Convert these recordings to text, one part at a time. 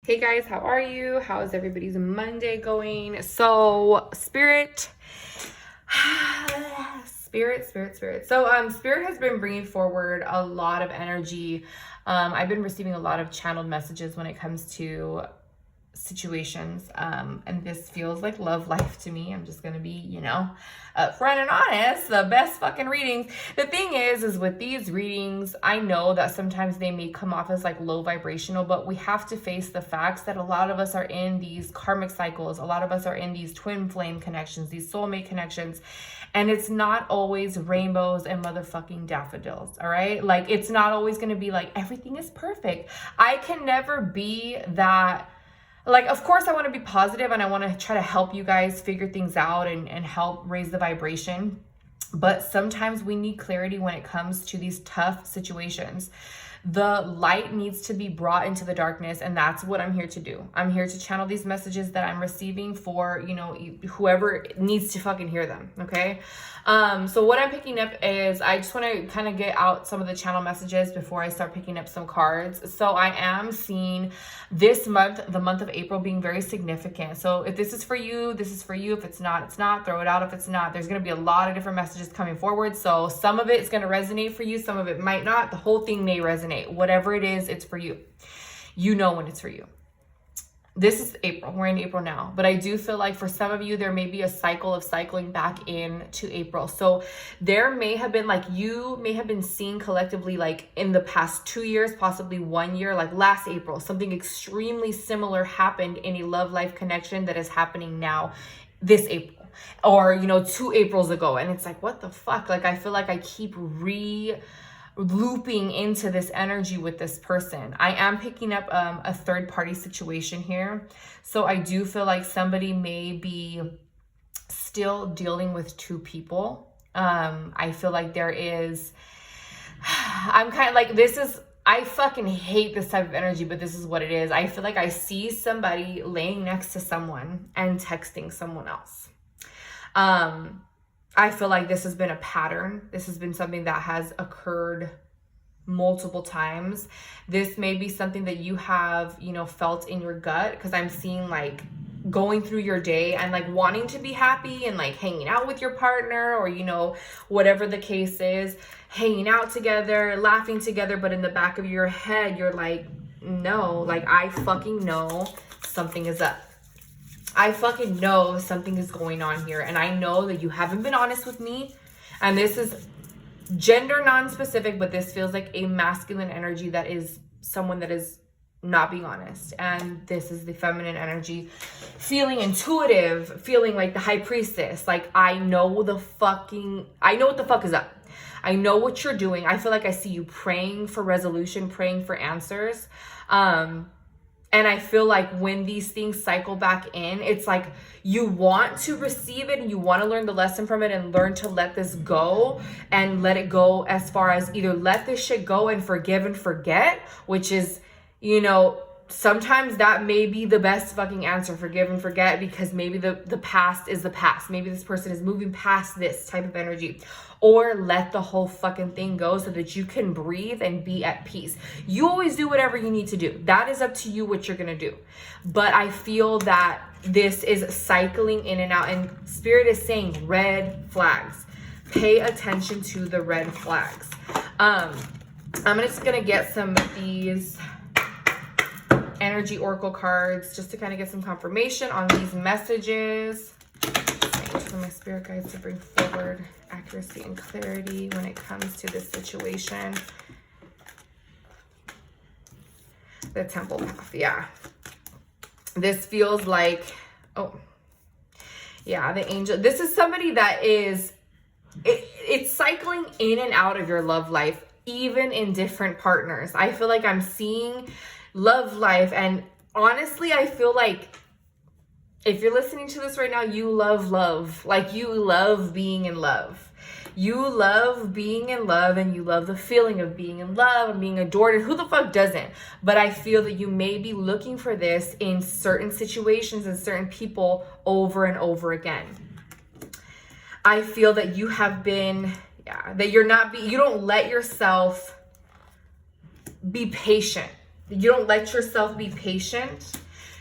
Hey guys, how are you? How is everybody's Monday going? So, Spirit. Spirit. So, Spirit has been bringing forward a lot of energy. I've been receiving a lot of channeled messages when it comes to situations, and this feels like love life to me. I'm just gonna be, upfront and honest. The best fucking readings. The thing is with these readings, I know that sometimes they may come off as like low vibrational, but we have to face the facts that a lot of us are in these karmic cycles. A lot of us are in these twin flame connections, these soulmate connections, and it's not always rainbows and motherfucking daffodils. All right, like it's not always gonna be like everything is perfect. I can never be that. Like, of course, I want to be positive and I want to try to help you guys figure things out and help raise the vibration. But sometimes we need clarity when it comes to these tough situations. The light needs to be brought into the darkness, and that's what I'm here to do. I'm here to channel these messages that I'm receiving for, whoever needs to fucking hear them, okay? So what I'm picking up is, I just want to kind of get out some of the channel messages before I start picking up some cards. So I am seeing this month, the month of April, being very significant. So if this is for you, this is for you. If it's not, it's not. Throw it out if it's not. There's going to be a lot of different messages coming forward. So some of it is going to resonate for you. Some of it might not. The whole thing may resonate. Whatever it is, it's for you. You know when it's for you. This is April. We're in April now. But I do feel like for some of you, there may be a cycle of cycling back into April. So there may have been like, you may have been seeing collectively like in the past 2 years, possibly 1 year, like last April, something extremely similar happened in a love life connection that is happening now this April. Or, 2 Aprils ago. And it's like, what the fuck? Like, I feel like I keep looping into this energy with this person. I am picking up a third party situation here. So I do feel like somebody may be still dealing with two people. I feel like there is, I'm kind of like, I fucking hate this type of energy, but this is what it is. I feel like I see somebody laying next to someone and texting someone else. I feel like this has been a pattern. This has been something that has occurred multiple times. This may be something that you have, felt in your gut, because I'm seeing like going through your day and like wanting to be happy and like hanging out with your partner, or, whatever the case is, hanging out together, laughing together. But in the back of your head, you're like, no, like I fucking know something is up. I fucking know something is going on here. And I know that you haven't been honest with me. And this is gender non-specific, but this feels like a masculine energy that is someone that is not being honest. And this is the feminine energy, feeling intuitive, feeling like the high priestess. Like, I know what the fuck is up. I know what you're doing. I feel like I see you praying for resolution, praying for answers. And I feel like when these things cycle back in, it's like you want to receive it and you want to learn the lesson from it and learn to let this go, and let it go as far as either let this shit go and forgive and forget, which is, sometimes that may be the best fucking answer, forgive and forget, because maybe the past is the past. Maybe this person is moving past this type of energy. Or let the whole fucking thing go so that you can breathe and be at peace. You always do whatever you need to do. That is up to you what you're going to do. But I feel that this is cycling in and out, and Spirit is saying red flags. Pay attention to the red flags. I'm just going to get some of these energy oracle cards just to kind of get some confirmation on these messages. For my spirit guides to bring forward accuracy and clarity when it comes to this situation. The temple path, yeah. This feels like, the angel. This is somebody that is, it's cycling in and out of your love life, even in different partners. I feel like I'm seeing love life, and honestly, I feel like if you're listening to this right now, you love love. Like, you love being in love. You love being in love, and you love the feeling of being in love and being adored. And who the fuck doesn't? But I feel that you may be looking for this in certain situations and certain people over and over again. I feel that you have been, that you don't let yourself be patient. You don't let yourself be patient.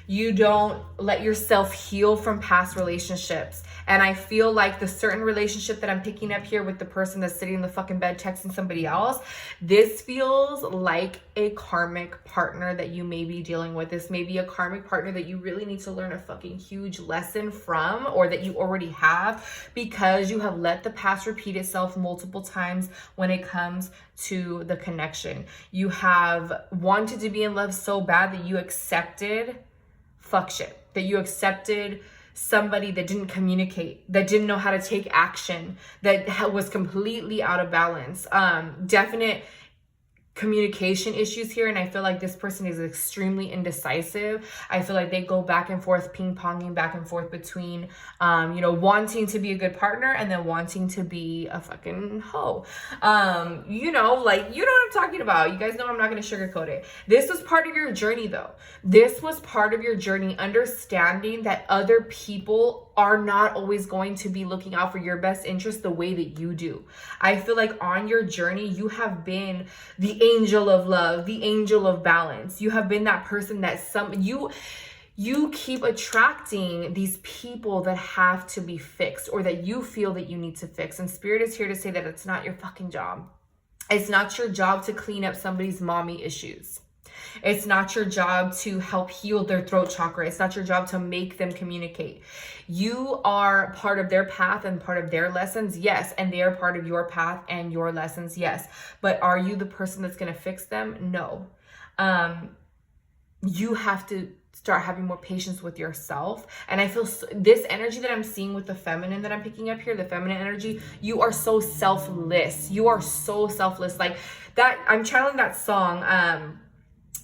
You don't let yourself heal from past relationships. And I feel like the certain relationship that I'm picking up here with the person that's sitting in the fucking bed texting somebody else, this feels like a karmic partner that you may be dealing with. This may be a karmic partner that you really need to learn a fucking huge lesson from, or that you already have, because you have let the past repeat itself multiple times when it comes to the connection. You have wanted to be in love so bad that you accepted fuck shit, that you accepted somebody that didn't communicate, that didn't know how to take action, that was completely out of balance. Definite communication issues here, and I feel like this person is extremely indecisive. I feel like they go back and forth, ping-ponging back and forth between wanting to be a good partner and then wanting to be a fucking hoe. You know what I'm talking about. You guys know I'm not going to sugarcoat it. This was part of your journey though. This was part of your journey, understanding that other people are not always going to be looking out for your best interest the way that you do. I feel like on your journey, you have been the angel of love, the angel of balance. You have been that person that you keep attracting these people that have to be fixed, or that you feel that you need to fix. And Spirit is here to say that it's not your fucking job. It's not your job to clean up somebody's mommy issues. It's not your job to help heal their throat chakra. It's not your job to make them communicate. You are part of their path and part of their lessons, yes. And they are part of your path and your lessons, yes. But are you the person that's going to fix them? No. You have to start having more patience with yourself. And I feel this energy that I'm seeing with the feminine that I'm picking up here, the feminine energy, you are so selfless. You are so selfless. Like that, I'm channeling that song,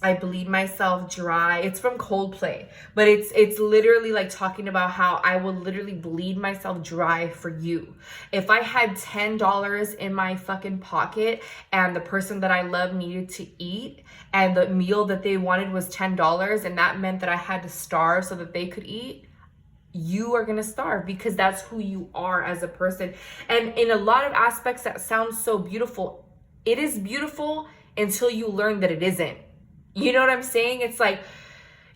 I bleed myself dry. It's from Coldplay, but it's literally like talking about how I will literally bleed myself dry for you. If I had $10 in my fucking pocket and the person that I love needed to eat and the meal that they wanted was $10 and that meant that I had to starve so that they could eat, you are going to starve, because that's who you are as a person. And in a lot of aspects that sounds so beautiful. It is beautiful until you learn that it isn't. You know what I'm saying? It's like,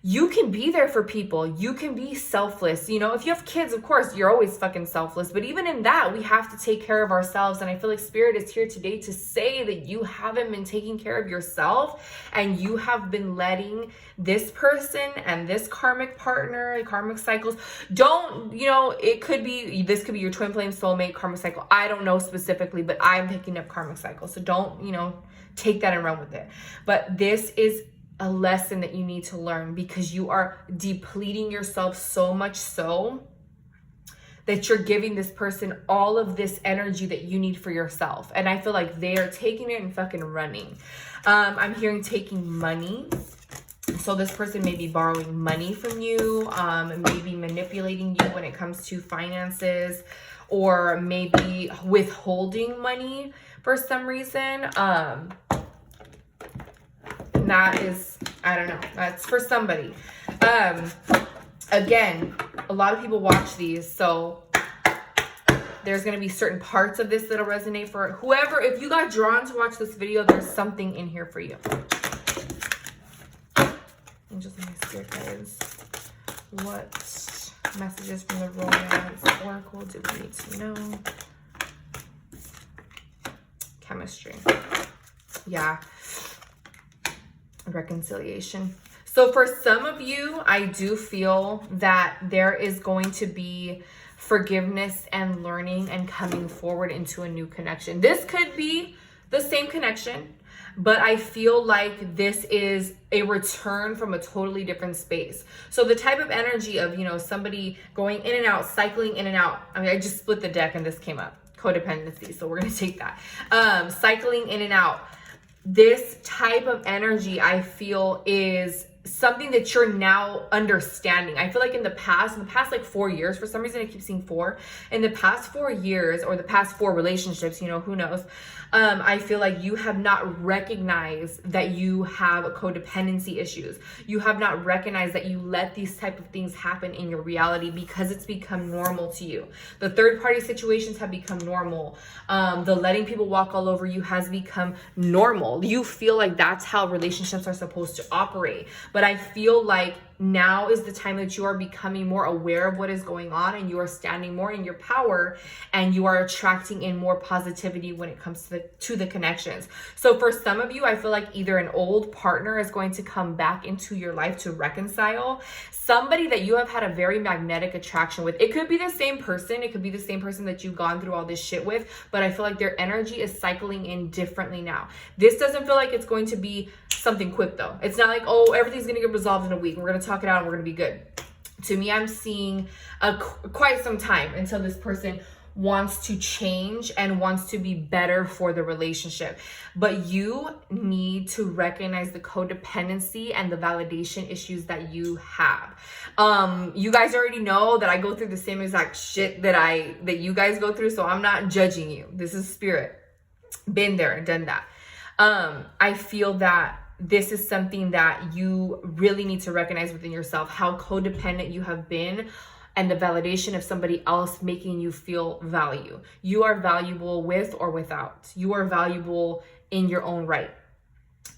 you can be there for people. You can be selfless. You know, if you have kids, of course, you're always fucking selfless. But even in that, we have to take care of ourselves. And I feel like Spirit is here today to say that you haven't been taking care of yourself, and you have been letting this person and this karmic partner, karmic cycles, this could be your twin flame soulmate karmic cycle. I don't know specifically, but I'm picking up karmic cycles. So don't, take that and run with it. But this is a lesson that you need to learn, because you are depleting yourself so much so that you're giving this person all of this energy that you need for yourself. And I feel like they are taking it and fucking running. I'm hearing taking money. So this person may be borrowing money from you, maybe manipulating you when it comes to finances, or maybe withholding money for some reason. That is, I don't know, that's for somebody. Again, a lot of people watch these, so there's going to be certain parts of this that'll resonate for whoever. If you got drawn to watch this video, there's something in here for you. And just my spirit guides, what messages from the romance oracle do we need to know? Chemistry. Yeah. Reconciliation. So for some of you, I do feel that there is going to be forgiveness and learning and coming forward into a new connection. This could be the same connection, but I feel like this is a return from a totally different space. So the type of energy of, somebody going in and out, cycling in and out. I mean, I just split the deck and this came up. Codependency. So we're going to take that. Cycling in and out. This type of energy, I feel, is something that you're now understanding. I feel like in the past like 4 years, for some reason I keep seeing 4. In the past 4 years, or the past 4 relationships, who knows, I feel like you have not recognized that you have codependency issues. You have not recognized that you let these type of things happen in your reality because it's become normal to you. The third party situations have become normal. The letting people walk all over you has become normal. You feel like that's how relationships are supposed to operate. But I feel like now is the time that you are becoming more aware of what is going on, and you are standing more in your power, and you are attracting in more positivity when it comes to the connections. So for some of you, I feel like either an old partner is going to come back into your life to reconcile. Somebody that you have had a very magnetic attraction with. It could be the same person. It could be the same person that you've gone through all this shit with, but I feel like their energy is cycling in differently now. This doesn't feel like it's going to be something quick though. It's not like, oh, everything's going to get resolved in a week. We're going to talk it out and we're going to be good. To me, I'm seeing quite some time until this person wants to change and wants to be better for the relationship. But you need to recognize the codependency and the validation issues that you have. You guys already know that I go through the same exact shit that you guys go through, so I'm not judging you. This is spirit. Been there and done that. I feel that this is something that you really need to recognize within yourself, how codependent you have been and the validation of somebody else making you feel value. You are valuable with or without. You are valuable in your own right.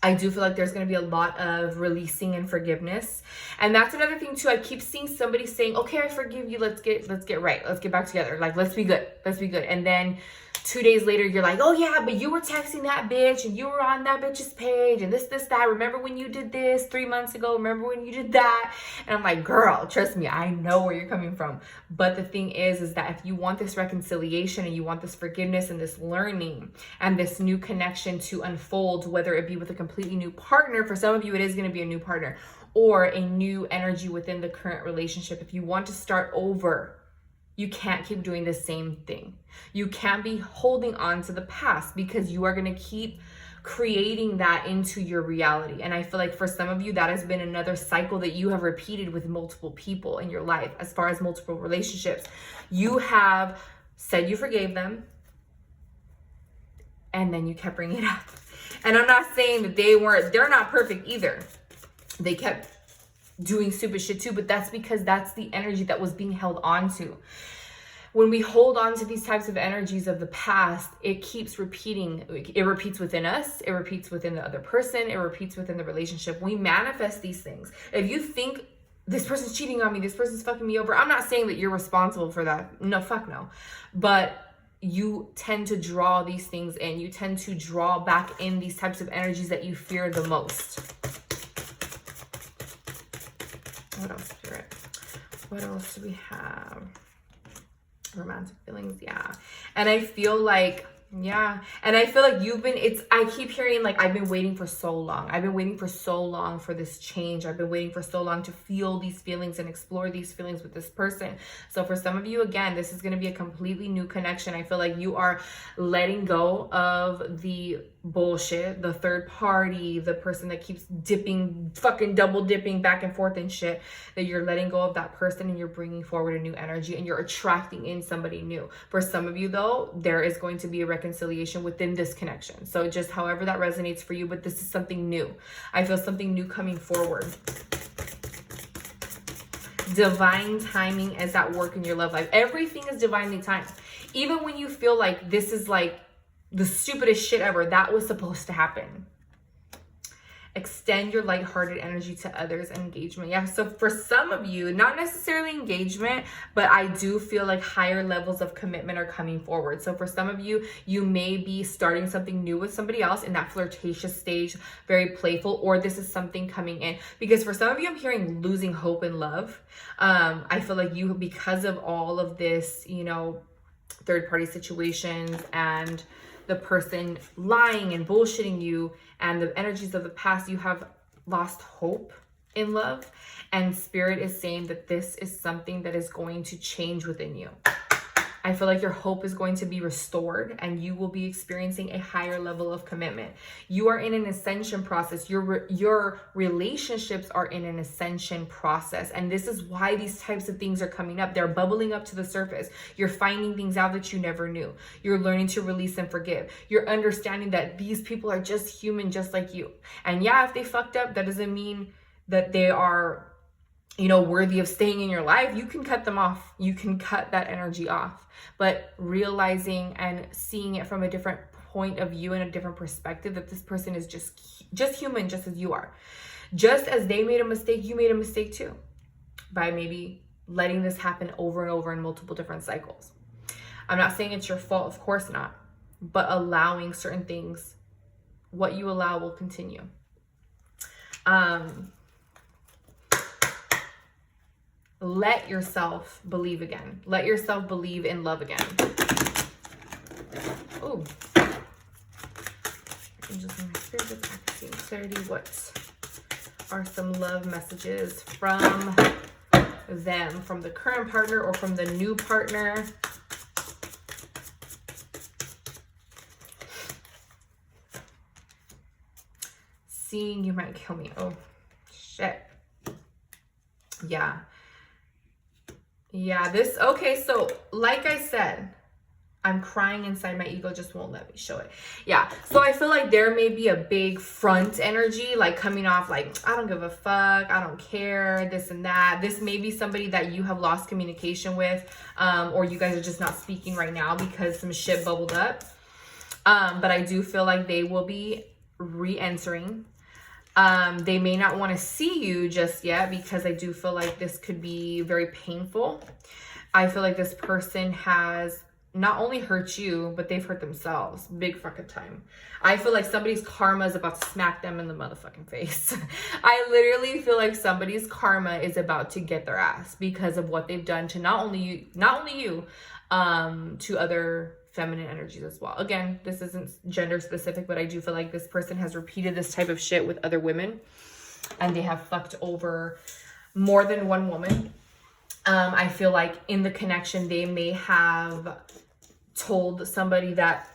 I do feel like there's going to be a lot of releasing and forgiveness. And that's another thing too. I keep seeing somebody saying, okay, I forgive you. Let's get right. Let's get back together. Like, let's be good. Let's be good. And then 2 days later, you're like, oh yeah, but you were texting that bitch and you were on that bitch's page and this, that. Remember when you did this 3 months ago? Remember when you did that? And I'm like, girl, trust me, I know where you're coming from. But the thing is that if you want this reconciliation and you want this forgiveness and this learning and this new connection to unfold, whether it be with a completely new partner, for some of you, it is going to be a new partner, or a new energy within the current relationship. If you want to start over, you can't keep doing the same thing. You can't be holding on to the past, because you are going to keep creating that into your reality. And I feel like for some of you, that has been another cycle that you have repeated with multiple people in your life. As far as multiple relationships, you have said you forgave them, and then you kept bringing it up. And I'm not saying that they're not perfect either. They kept doing stupid shit too, but that's because that's the energy that was being held on to. When we hold on to these types of energies of the past, it keeps repeating. It repeats within us. It repeats within the other person. It repeats within the relationship. We manifest these things. If you think this person's cheating on me, this person's fucking me over, I'm not saying that you're responsible for that. No, fuck no. But you tend to draw these things in. You tend to draw back in these types of energies that you fear the most. What else, Spirit? What else do we have? Romantic feelings, yeah. And I feel like, yeah. And I feel like I keep hearing like, I've been waiting for so long. I've been waiting for so long for this change. I've been waiting for so long to feel these feelings and explore these feelings with this person. So for some of you, again, this is going to be a completely new connection. I feel like you are letting go of the bullshit, the third party, the person that keeps fucking double dipping back and forth and shit, that you're letting go of that person and you're bringing forward a new energy and you're attracting in somebody new. For some of you though, there is going to be a reconciliation within this connection. So just however that resonates for you, but this is something new. I feel something new coming forward. Divine timing is at work in your love life. Everything is divinely timed. Even when you feel like this is like the stupidest shit ever, that was supposed to happen. Extend your lighthearted energy to others and engagement. Yeah, so for some of you, not necessarily engagement, but I do feel like higher levels of commitment are coming forward. So for some of you, you may be starting something new with somebody else in that flirtatious stage, very playful, or this is something coming in. Because for some of you, I'm hearing losing hope in love. I feel like you, because of all of this, third party situations and the person lying and bullshitting you and the energies of the past, you have lost hope in love. And Spirit is saying that this is something that is going to change within you. I feel like your hope is going to be restored and you will be experiencing a higher level of commitment. You are in an ascension process. Your relationships are in an ascension process. And this is why these types of things are coming up. They're bubbling up to the surface. You're finding things out that you never knew. You're learning to release and forgive. You're understanding that these people are just human, just like you. And yeah, if they fucked up, that doesn't mean that they are, you know, worthy of staying in your life. You can cut them off. You can cut that energy off. But realizing and seeing it from a different point of view and a different perspective, that this person is just human, just as you are. Just as they made a mistake, you made a mistake too, by maybe letting this happen over and over in multiple different cycles. I'm not saying it's your fault, of course not, but allowing certain things, what you allow will continue. Let yourself believe again. Let yourself believe in love again. Oh. Angels and my spirits are practicing clarity. What are some love messages from them, from the current partner or from the new partner? Seeing you might kill me. Oh, shit. Yeah. Yeah, this, okay, so like I said, I'm crying inside, my ego just won't let me show it. Yeah, so I feel like there may be a big front energy, like coming off like, I don't give a fuck, I don't care, this and that. This may be somebody that you have lost communication with, or you guys are just not speaking right now because some shit bubbled up. But I do feel like they will be re-entering. They may not want to see you just yet because I do feel like this could be very painful. I feel like this person has not only hurt you, but they've hurt themselves big fucking time. I feel like somebody's karma is about to smack them in the motherfucking face. I literally feel like somebody's karma is about to get their ass because of what they've done to not only you, to other feminine energies as well. Again, this isn't gender specific, but I do feel like this person has repeated this type of shit with other women and they have fucked over more than one woman. I feel like in the connection, they may have told somebody that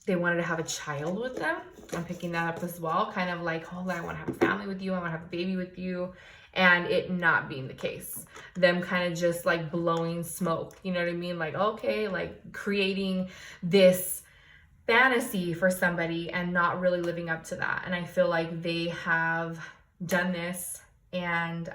they wanted to have a child with them. I'm picking that up as well. Kind of like, oh, I want to have a family with you. I want to have a baby with you. And it not being the case. Them kind of just like blowing smoke. You know what I mean? Like, okay, like creating this fantasy for somebody and not really living up to that. And I feel like they have done this and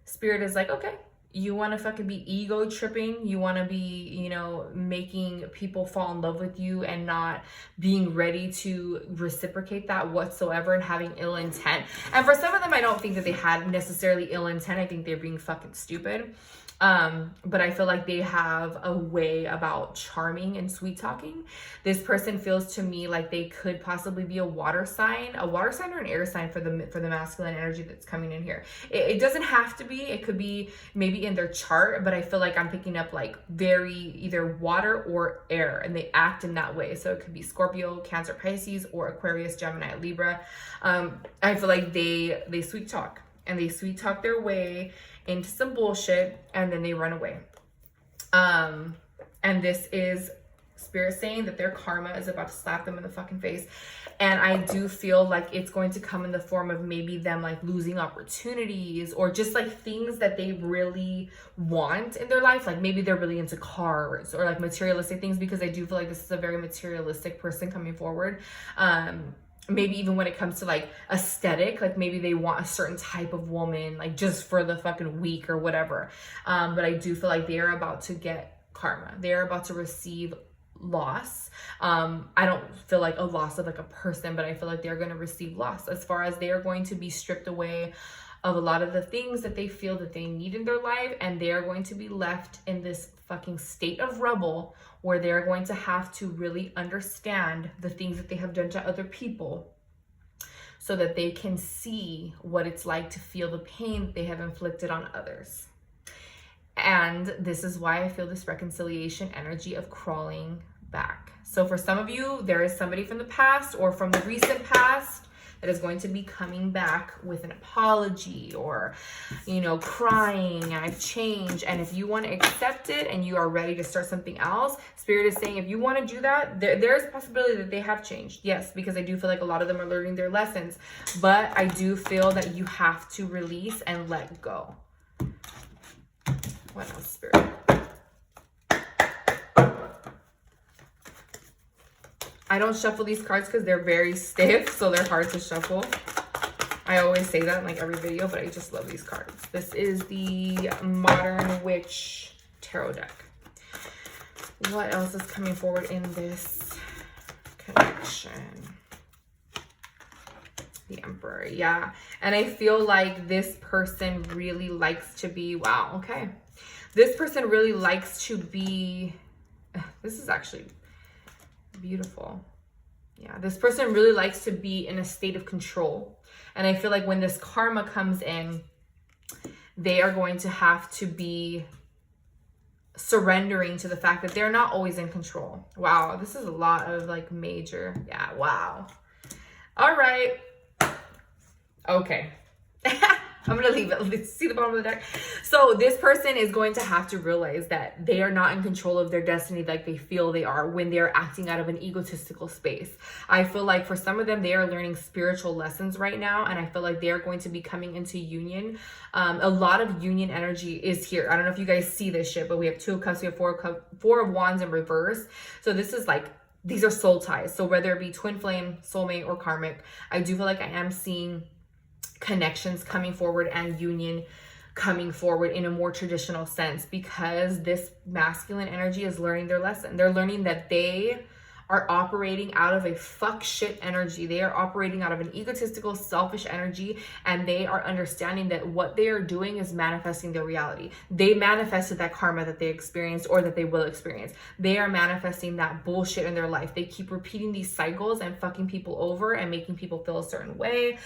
Spirit is like, okay, you want to fucking be ego tripping. You want to be, you know, making people fall in love with you and not being ready to reciprocate that whatsoever and having ill intent. And for some of them, I don't think that they had necessarily ill intent. I think they're being fucking stupid. But I feel like they have a way about charming and sweet talking. This person feels to me like they could possibly be a water sign or an air sign for the masculine energy that's coming in here. It doesn't have to be, it could be maybe in their chart, but I feel like I'm picking up like very either water or air and they act in that way. So it could be Scorpio, Cancer, Pisces, or Aquarius, Gemini, Libra. I feel like they sweet talk and they sweet talk their way into some bullshit and then they run away. And this is Spirit saying that their karma is about to slap them in the fucking face. And I do feel like it's going to come in the form of maybe them like losing opportunities or just like things that they really want in their life. Like maybe they're really into cars or like materialistic things, because I do feel like this is a very materialistic person coming forward. Maybe even when it comes to like aesthetic, like maybe they want a certain type of woman, like just for the fucking week or whatever. But I do feel like they are about to get karma. They're about to receive loss. I don't feel like a loss of like a person, but I feel like they're going to receive loss as far as they are going to be stripped away of a lot of the things that they feel that they need in their life. And they are going to be left in this fucking state of rubble where they're going to have to really understand the things that they have done to other people so that they can see what it's like to feel the pain that they have inflicted on others. And this is why I feel this reconciliation energy of crawling back. So for some of you, there is somebody from the past or from the recent past that is going to be coming back with an apology or, you know, crying, I've changed. And if you want to accept it and you are ready to start something else, Spirit is saying if you want to do that, there's a possibility that they have changed. Yes, because I do feel like a lot of them are learning their lessons, but I do feel that you have to release and let go. What else, Spirit? I don't shuffle these cards because they're very stiff, so they're hard to shuffle. I always say that in like every video, but I just love these cards. This is the Modern Witch Tarot deck. What else is coming forward in this connection? The Emperor, yeah. And I feel like this person really likes to be, wow, okay. This person really likes to be, this is actually beautiful. Yeah, this person really likes to be in a state of control. And I feel like when this karma comes in, they are going to have to be surrendering to the fact that they're not always in control. Wow, this is a lot of like major, yeah, wow. All right. Okay. I'm going to leave it. Let's see the bottom of the deck. So this person is going to have to realize that they are not in control of their destiny like they feel they are when they're acting out of an egotistical space. I feel like for some of them, they are learning spiritual lessons right now. And I feel like they are going to be coming into union. A lot of union energy is here. I don't know if you guys see this shit, but we have 2 of Cups, we have 4 of Wands in reverse. So this is like, these are soul ties. So whether it be twin flame, soulmate, or karmic, I do feel like I am seeing connections coming forward and union coming forward in a more traditional sense, because this masculine energy is learning their lesson. They're learning that they are operating out of a fuck shit energy. They are operating out of an egotistical, selfish energy, and they are understanding that what they are doing is manifesting their reality. They manifested that karma that they experienced or that they will experience. They are manifesting that bullshit in their life. They keep repeating these cycles and fucking people over and making people feel a certain way,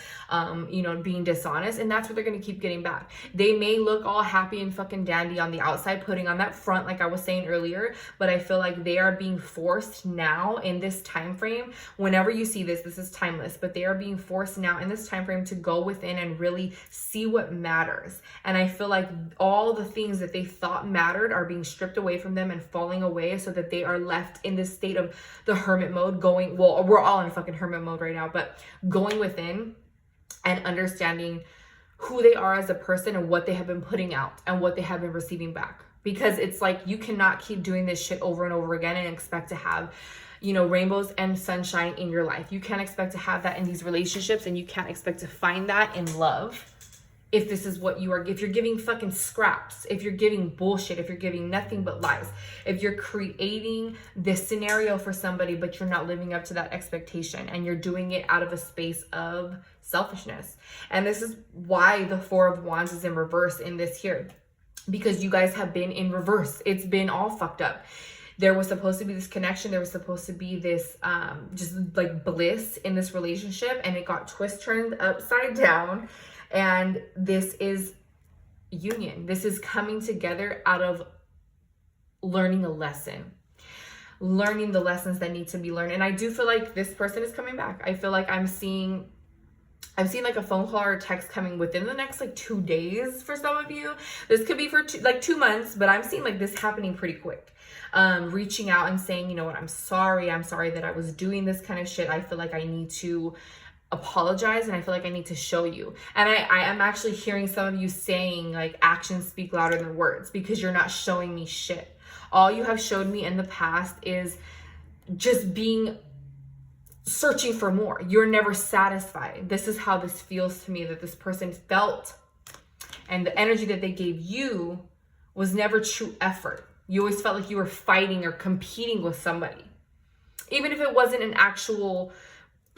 you know, being dishonest, and that's what they're gonna keep getting back. They may look all happy and fucking dandy on the outside, putting on that front like I was saying earlier, but I feel like they are being forced now in this time frame. Whenever you see this is timeless, but they are being forced now in this time frame to go within and really see what matters. And I feel like all the things that they thought mattered are being stripped away from them and falling away, so that they are left in this state of the hermit mode, going, well, we're all in fucking hermit mode right now, but going within and understanding who they are as a person and what they have been putting out and what they have been receiving back. Because it's like, you cannot keep doing this shit over and over again and expect to have, you know, rainbows and sunshine in your life. You can't expect to have that in these relationships, and you can't expect to find that in love if this is what you are, if you're giving fucking scraps, if you're giving bullshit, if you're giving nothing but lies, if you're creating this scenario for somebody, but you're not living up to that expectation, and you're doing it out of a space of selfishness. And this is why the 4 of Wands is in reverse in this here, because you guys have been in reverse. It's been all fucked up. There was supposed to be this connection. There was supposed to be this just like bliss in this relationship, and it got turned upside down. And this is union. This is coming together out of learning a lesson, learning the lessons that need to be learned. And I do feel like this person is coming back. I feel like I'm seeing like a phone call or a text coming within the next like 2 days for some of you. This could be for 2 months, but I'm seeing like this happening pretty quick. Reaching out and saying, you know what, I'm sorry that I was doing this kind of shit. I feel like I need to apologize, and I feel like I need to show you. And I am actually hearing some of you saying like, actions speak louder than words, because you're not showing me shit. All you have showed me in the past is just searching for more. You're never satisfied. This is how this feels to me, that this person felt, and the energy that they gave you was never true effort. You always felt like you were fighting or competing with somebody, even if it wasn't an actual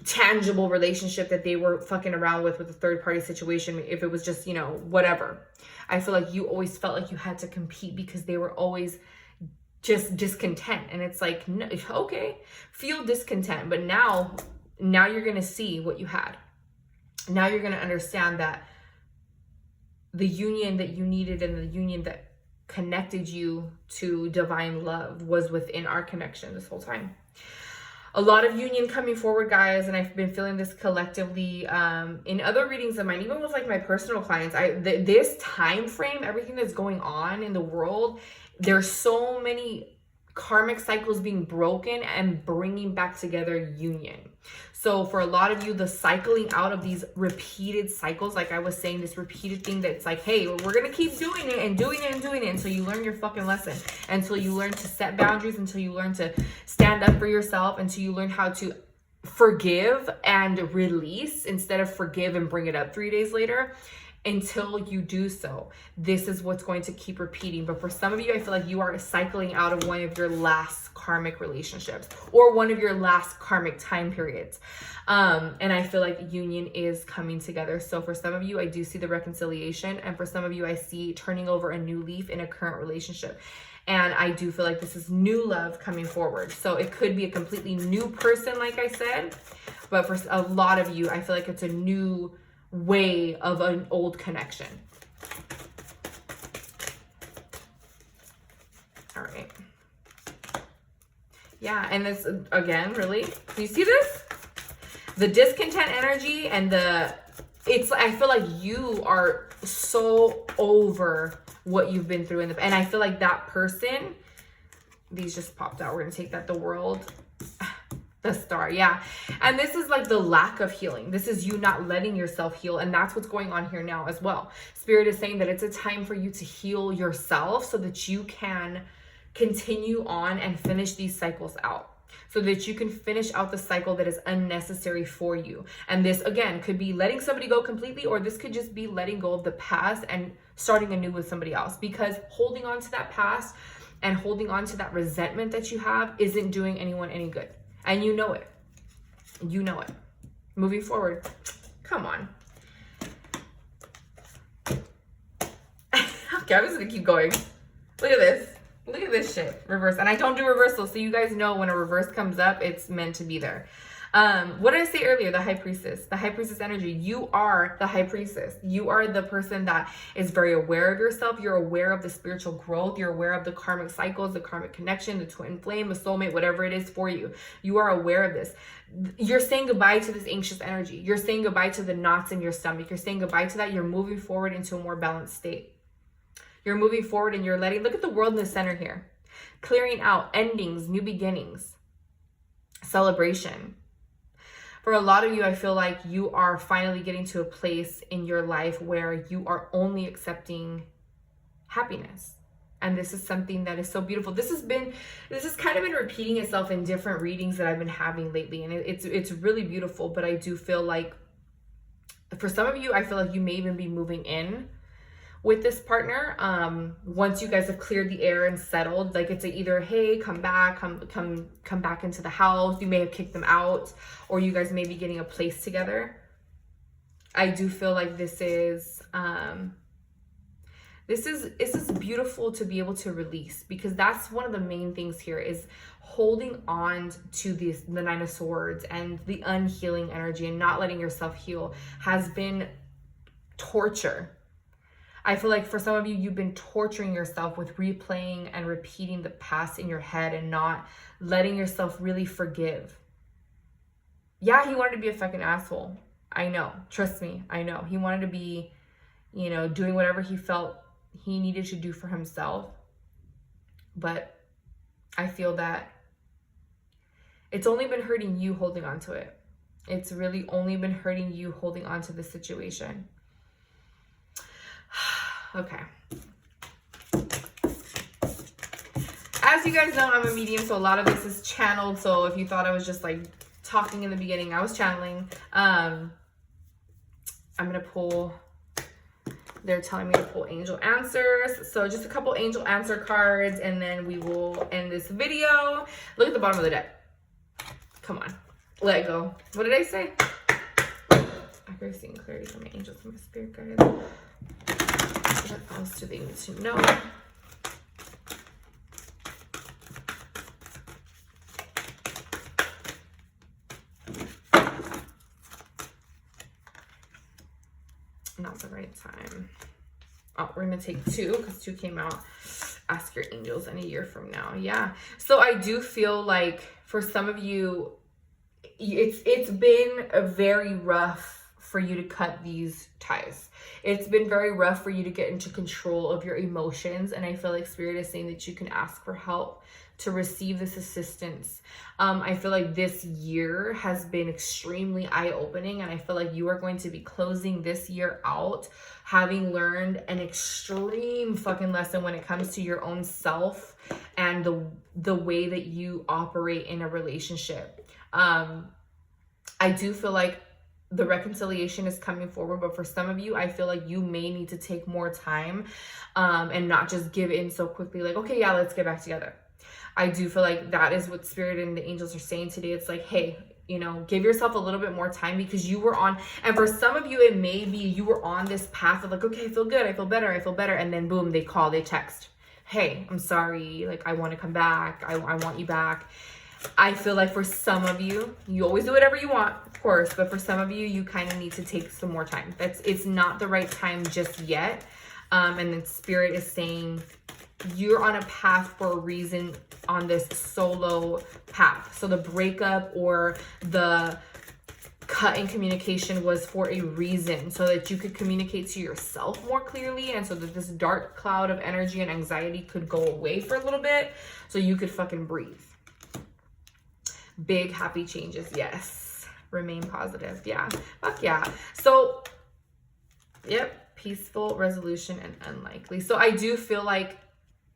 tangible relationship that they were fucking around with a third party situation. If it was just, you know, whatever, I feel like you always felt like you had to compete because they were always just discontent. And it's like, no, okay, feel discontent, but now you're gonna see what you had. Now you're gonna understand that the union that you needed and the union that connected you to divine love was within our connection this whole time. A lot of union coming forward, guys, and I've been feeling this collectively in other readings of mine, even with like my personal clients. This time frame, everything that's going on in the world, there's so many karmic cycles being broken and bringing back together union. So for a lot of you, the cycling out of these repeated cycles, like I was saying, this repeated thing that's like, hey, we're going to keep doing it and doing it and doing it until you learn your fucking lesson, until you learn to set boundaries, until you learn to stand up for yourself, until you learn how to forgive and release instead of forgive and bring it up 3 days later. Until you do so, this is what's going to keep repeating. But for some of you, I feel like you are cycling out of one of your last karmic relationships or one of your last karmic time periods. And I feel like union is coming together. So for some of you, I do see the reconciliation. And for some of you, I see turning over a new leaf in a current relationship. And I do feel like this is new love coming forward. So it could be a completely new person, like I said. But for a lot of you, I feel like it's a new way of an old connection. All right. Yeah, and this, again, really, do you see this? The discontent energy and it's, I feel like you are so over what you've been through and I feel like that person, these just popped out. We're going to take that, the world. The star, yeah. And this is like the lack of healing. This is you not letting yourself heal. And that's what's going on here now as well. Spirit is saying that it's a time for you to heal yourself so that you can continue on and finish these cycles out. So that you can finish out the cycle that is unnecessary for you. And this, again, could be letting somebody go completely, or this could just be letting go of the past and starting anew with somebody else. Because holding on to that past and holding on to that resentment that you have isn't doing anyone any good. And you know it. You know it. Moving forward. Come on. Okay, I'm just going to keep going. Look at this. Look at this shit. Reverse. And I don't do reversal. So you guys know when a reverse comes up, it's meant to be there. What did I say earlier? The high priestess. The high priestess energy. You are the high priestess. You are the person that is very aware of yourself. You're aware of the spiritual growth. You're aware of the karmic cycles, the karmic connection, the twin flame, the soulmate, whatever it is for you. You are aware of this. You're saying goodbye to this anxious energy. You're saying goodbye to the knots in your stomach. You're saying goodbye to that. You're moving forward into a more balanced state. You're moving forward and you're letting, look at the world in the center here. Clearing out, endings, new beginnings, celebration. For a lot of you, I feel like you are finally getting to a place in your life where you are only accepting happiness. And this is something that is so beautiful. This has kind of been repeating itself in different readings that I've been having lately. And it's really beautiful, but I do feel like for some of you, I feel like you may even be moving in with this partner once you guys have cleared the air and settled. Like it's either, hey, come back into the house. You may have kicked them out, or you guys may be getting a place together. I do feel like this is beautiful to be able to release, because that's one of the main things here is holding on to the Nine of Swords and the unhealing energy and not letting yourself heal has been torture. I feel like for some of you, you've been torturing yourself with replaying and repeating the past in your head and not letting yourself really forgive. Yeah, he wanted to be a fucking asshole. I know. Trust me. I know. He wanted to be, doing whatever he felt he needed to do for himself. But I feel that it's only been hurting you holding on to it. It's really only been hurting you holding on to the situation. Okay. As you guys know, I'm a medium, so a lot of this is channeled. So if you thought I was just like talking in the beginning, I was channeling. I'm going to pull, they're telling me to pull angel answers. So just a couple angel answer cards, and then we will end this video. Look at the bottom of the deck. Come on. Let go. What did I say? Accuracy and clarity from my angels and my spirit guides. What else do they need to know? Not the right time. Oh, we're going to take 2 because 2 came out. Ask your angels in a year from now. Yeah. So I do feel like for some of you, it's been a very rough for you to cut these ties. It's been very rough for you to get into control of your emotions. And I feel like Spirit is saying that you can ask for help to receive this assistance. I feel like this year has been extremely eye-opening, and I feel like you are going to be closing this year out having learned an extreme fucking lesson when it comes to your own self and the way that you operate in a relationship. I do feel like the reconciliation is coming forward, but for some of you, I feel like you may need to take more time and not just give in so quickly, like, okay, yeah, let's get back together. I do feel like that is what Spirit and the angels are saying today. It's like, hey, you know, give yourself a little bit more time, because you were on, and for some of you, it may be you were on this path of like, okay, I feel good, I feel better, I feel better. And then boom, they call, they text, hey, I'm sorry, like, I want to come back, I want you back. I feel like for some of you, you always do whatever you want, of course, but for some of you, you kind of need to take some more time. It's not the right time just yet. And then Spirit is saying you're on a path for a reason on this solo path. So the breakup or the cut in communication was for a reason, so that you could communicate to yourself more clearly, and so that this dark cloud of energy and anxiety could go away for a little bit, so you could fucking breathe. Big happy changes. Yes. Remain positive. Yeah. Fuck yeah. So, yep. Peaceful resolution and unlikely. So I do feel like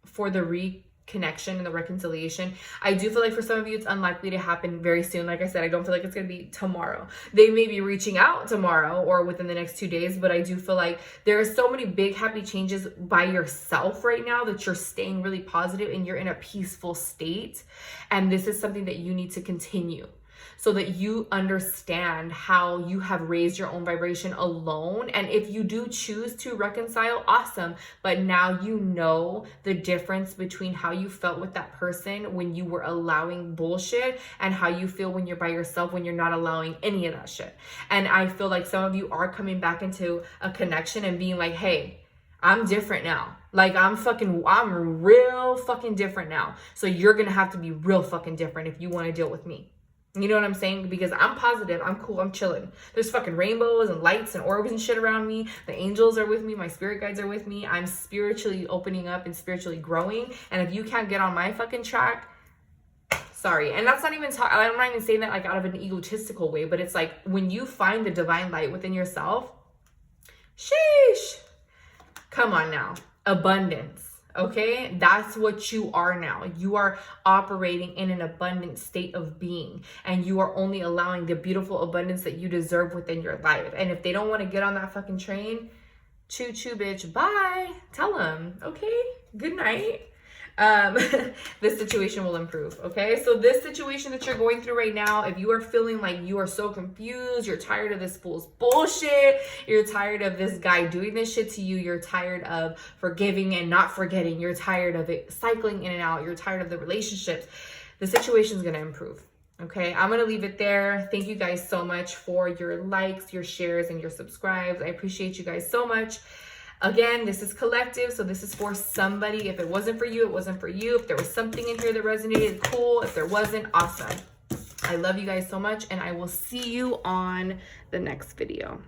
for the reconnection and the reconciliation, I do feel like for some of you, it's unlikely to happen very soon. Like I said, I don't feel like it's going to be tomorrow. They may be reaching out tomorrow or within the next 2 days, but I do feel like there are so many big happy changes by yourself right now that you're staying really positive and you're in a peaceful state. And this is something that you need to continue, so that you understand how you have raised your own vibration alone. And if you do choose to reconcile, awesome. But now you know the difference between how you felt with that person when you were allowing bullshit and how you feel when you're by yourself, when you're not allowing any of that shit. And I feel like some of you are coming back into a connection and being like, hey, I'm different now. Like, I'm real fucking different now. So you're going to have to be real fucking different if you want to deal with me. You know what I'm saying? Because I'm positive, I'm cool, I'm chilling. There's fucking rainbows and lights and orbs and shit around me. The angels are with me, my spirit guides are with me. I'm spiritually opening up and spiritually growing. And if you can't get on my fucking track, sorry. And that's not even I'm not even saying that like out of an egotistical way, but it's like when you find the divine light within yourself, sheesh. Come on now. Abundance. Okay, that's what you are now. You are operating in an abundant state of being, and you are only allowing the beautiful abundance that you deserve within your life. And if they don't want to get on that fucking train, choo choo bitch, bye. Tell them, okay, good night. This situation will improve. Okay, so this situation that you're going through right now, if you are feeling like you are so confused, you're tired of this fool's bullshit, you're tired of this guy doing this shit to you, you're tired of forgiving and not forgetting, you're tired of it cycling in and out, you're tired of the relationships, the situation is going to improve. Okay, I'm going to leave it there. Thank you guys so much for your likes, your shares, and your subscribes. I appreciate you guys so much. Again, this is collective, so this is for somebody. If it wasn't for you, it wasn't for you. If there was something in here that resonated, cool. If there wasn't, awesome. I love you guys so much, and I will see you on the next video.